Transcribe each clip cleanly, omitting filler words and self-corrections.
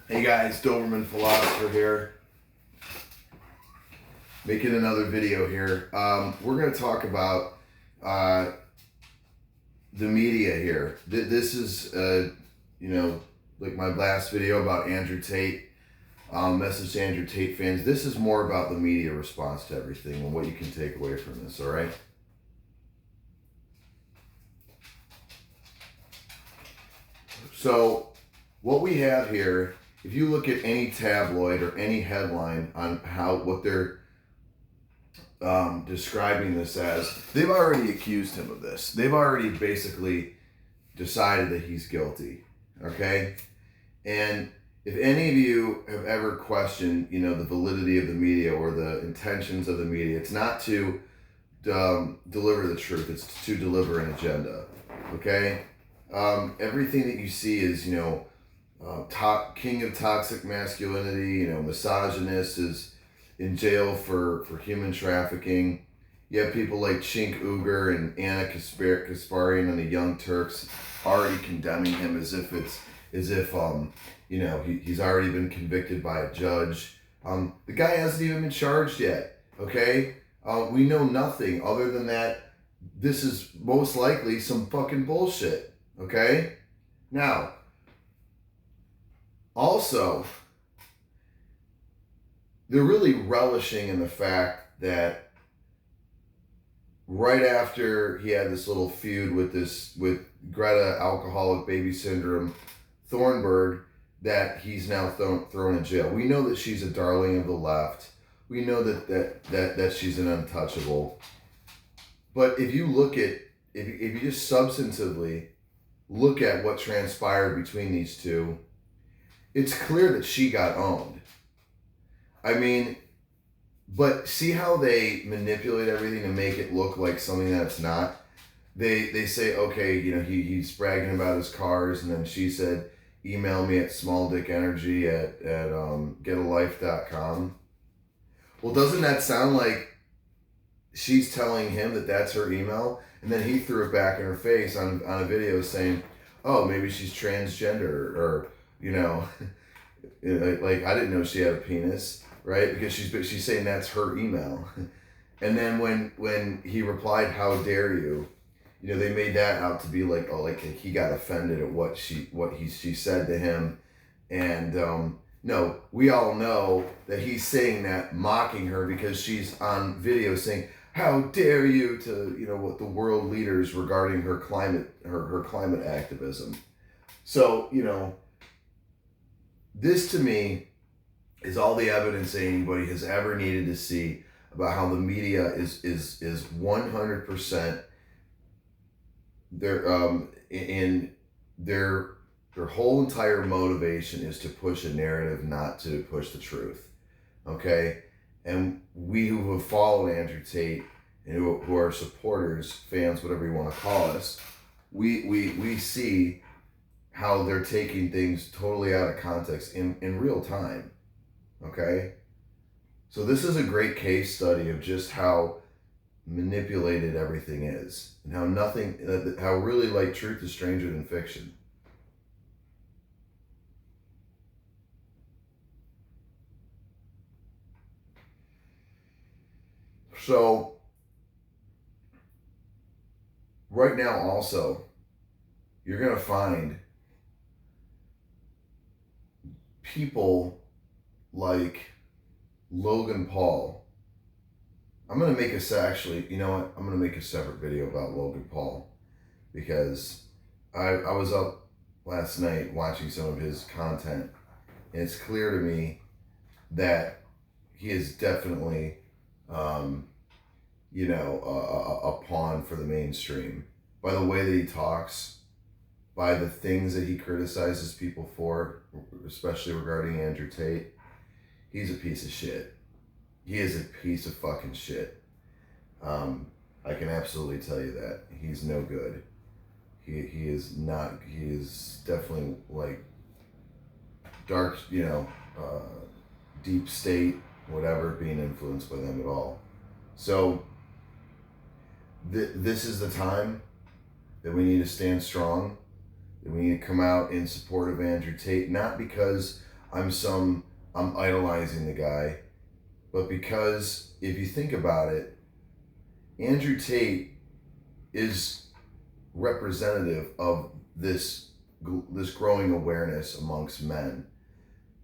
Hey guys, Doberman Philosopher here. Making another video here. We're going to talk about the media here. This is, like my last video about Andrew Tate. Message to Andrew Tate fans. This is more about the media response to everything and what you can take away from this, all right? So, what we have here, if you look at any tabloid or any headline on what they're describing this as, they've already accused him of this. They've already basically decided that he's guilty, okay? And if any of you have ever questioned, the validity of the media or the intentions of the media, it's not to deliver the truth, it's to deliver an agenda, okay? Everything that you see is, king of toxic masculinity, misogynist is in jail for human trafficking. You have people like Chink Uyghur and Anna Kasparian and the Young Turks already condemning him as if he's already been convicted by a judge. The guy hasn't even been charged yet, okay? We know nothing other than that this is most likely some fucking bullshit, okay? Now, also, they're really relishing in the fact that right after he had this little feud with Greta, alcoholic baby syndrome, Thornburg, that he's now thrown in jail. We know that she's a darling of the left. We know that she's an untouchable. But if you look at, if you just substantively look at what transpired between these two, it's clear that she got owned. I mean, but see how they manipulate everything to make it look like something that it's not? They say, okay, he's bragging about his cars, and then she said, email me at smalldickenergy at getalife.com. Well, doesn't that sound like she's telling him that that's her email? And then he threw it back in her face on a video saying, oh, maybe she's transgender, or, like, I didn't know she had a penis, right? Because she's saying that's her email. And then when he replied, how dare you? They made that out to be like, oh, like he got offended at what she said to him. And no, we all know that he's saying that mocking her because she's on video saying, how dare you, to what the world leaders regarding her climate activism. So this to me is all the evidence that anybody has ever needed to see about how the media is 100% their whole entire motivation is to push a narrative, not to push the truth. Okay? And we who have followed Andrew Tate and who are supporters, fans, whatever you want to call us, we see how they're taking things totally out of context in real time. Okay? So this is a great case study of just how manipulated everything is, and how really, like, truth is stranger than fiction. So right now also, you're going to find people like Logan Paul. I'm going to make I'm going to make a separate video about Logan Paul, because I was up last night watching some of his content, and it's clear to me that he is definitely, a pawn for the mainstream by the way that he talks, by the things that he criticizes people for, especially regarding Andrew Tate. He's a piece of shit. He is a piece of fucking shit. I can absolutely tell you that. He's no good. He is not. He is definitely like dark, deep state, whatever, being influenced by them at all. So this is the time that we need to stand strong, that we need to come out in support of Andrew Tate, not because I'm idolizing the guy. But because if you think about it, Andrew Tate is representative of this growing awareness amongst men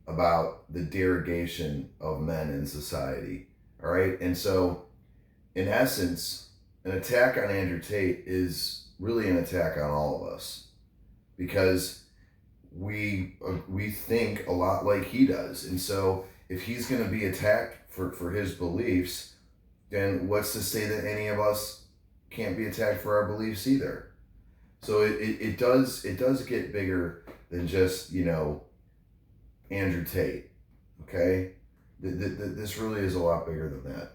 about the derogation of men in society. All right, and so in essence, an attack on Andrew Tate is really an attack on all of us because we think a lot like he does, and so if he's going to be attacked for his beliefs, then what's to say that any of us can't be attacked for our beliefs either? So it does get bigger than just, you know, Andrew Tate. Okay, this really is a lot bigger than that.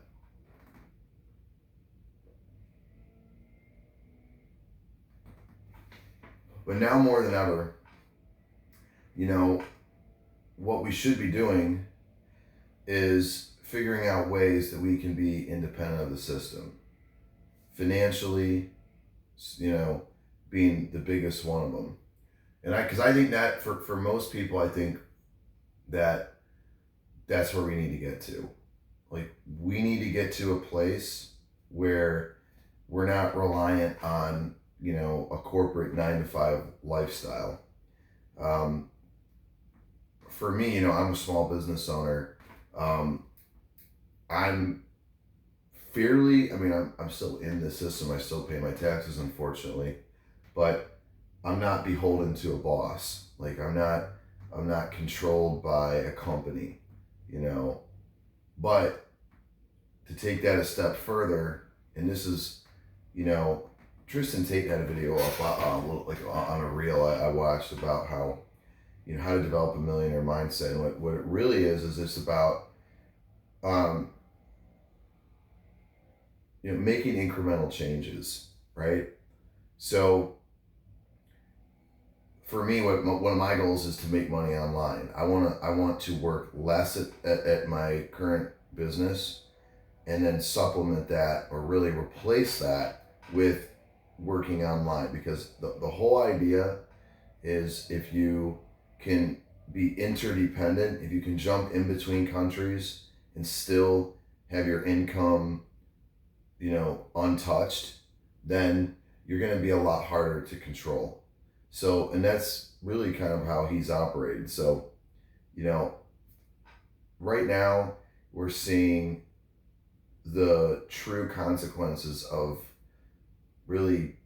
But now more than ever, you know, what we should be doing is figuring out ways that we can be independent of the system. Financially, you know, being the biggest one of them. And because I think that for most people, I think that that's where we need to get to. Like, we need to get to a place where we're not reliant on, you know, a corporate 9 to 5 lifestyle. For me, you know, I'm a small business owner. I'm fairly, I mean, I'm still in the system. I still pay my taxes, unfortunately, but I'm not beholden to a boss. Like, I'm not controlled by a company, you know. But to take that a step further, and this is, you know, Tristan Tate had a video up on a reel I watched about how, you know, how to develop a millionaire mindset. And what it really is it's about, you know, making incremental changes, right? So for me, one of my goals is to make money online. I want to work less at my current business, and then supplement that or really replace that with working online, because the whole idea is if you can be interdependent, if you can jump in between countries and still have your income, you know, untouched, then you're going to be a lot harder to control. So, and that's really kind of how he's operated. So, you know, right now we're seeing the true consequences of really,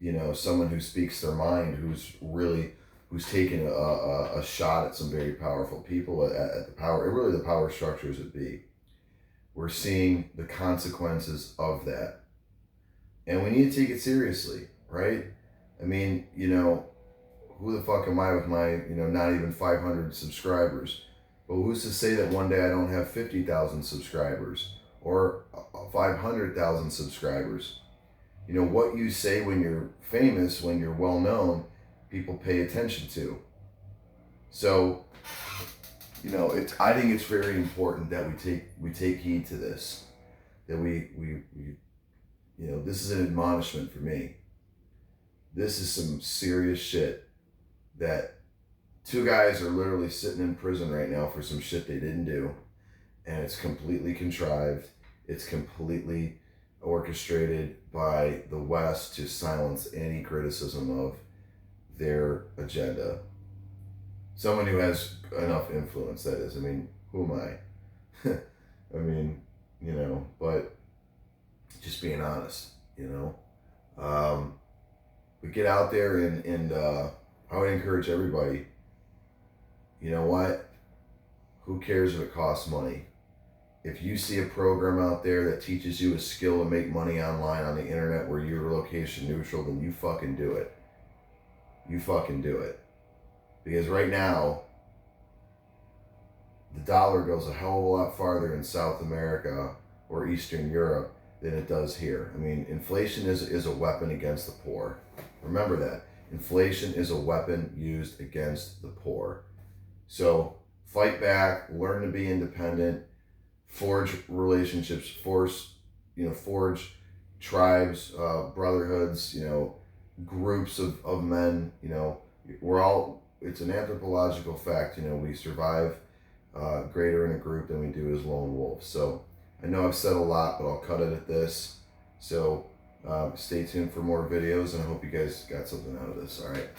you know, someone who speaks their mind, who's taken a shot at some very powerful people at the power, really the power structures that be. We're seeing the consequences of that, and we need to take it seriously, right? I mean, you know, who the fuck am I with my, you know, not even 500 subscribers? But who's to say that one day I don't have 50,000 subscribers or 500,000 subscribers? You know, what you say when you're famous, when you're well known, people pay attention to. So, you know, I think it's very important that we take heed to this. That we you know, this is an admonishment for me. This is some serious shit that 2 guys are literally sitting in prison right now for some shit they didn't do, and it's completely contrived. It's completely orchestrated by the West to silence any criticism of their agenda. Someone who has enough influence, that is. I mean, who am I? I mean, you know, but just being honest, you know. But get out there and I would encourage everybody, you know what? Who cares if it costs money? If you see a program out there that teaches you a skill to make money online on the internet where you're location neutral, then you fucking do it. You fucking do it. Because right now, the dollar goes a hell of a lot farther in South America or Eastern Europe than it does here. I mean, inflation is a weapon against the poor. Remember that. Inflation is a weapon used against the poor. So fight back, learn to be independent, forge relationships, forge tribes, brotherhoods, you know, groups of men. You know, we're all it's an anthropological fact. You know, we survive greater in a group than we do as lone wolves. So I know I've said a lot, but I'll cut it at this. So stay tuned for more videos, and I hope you guys got something out of this. All right.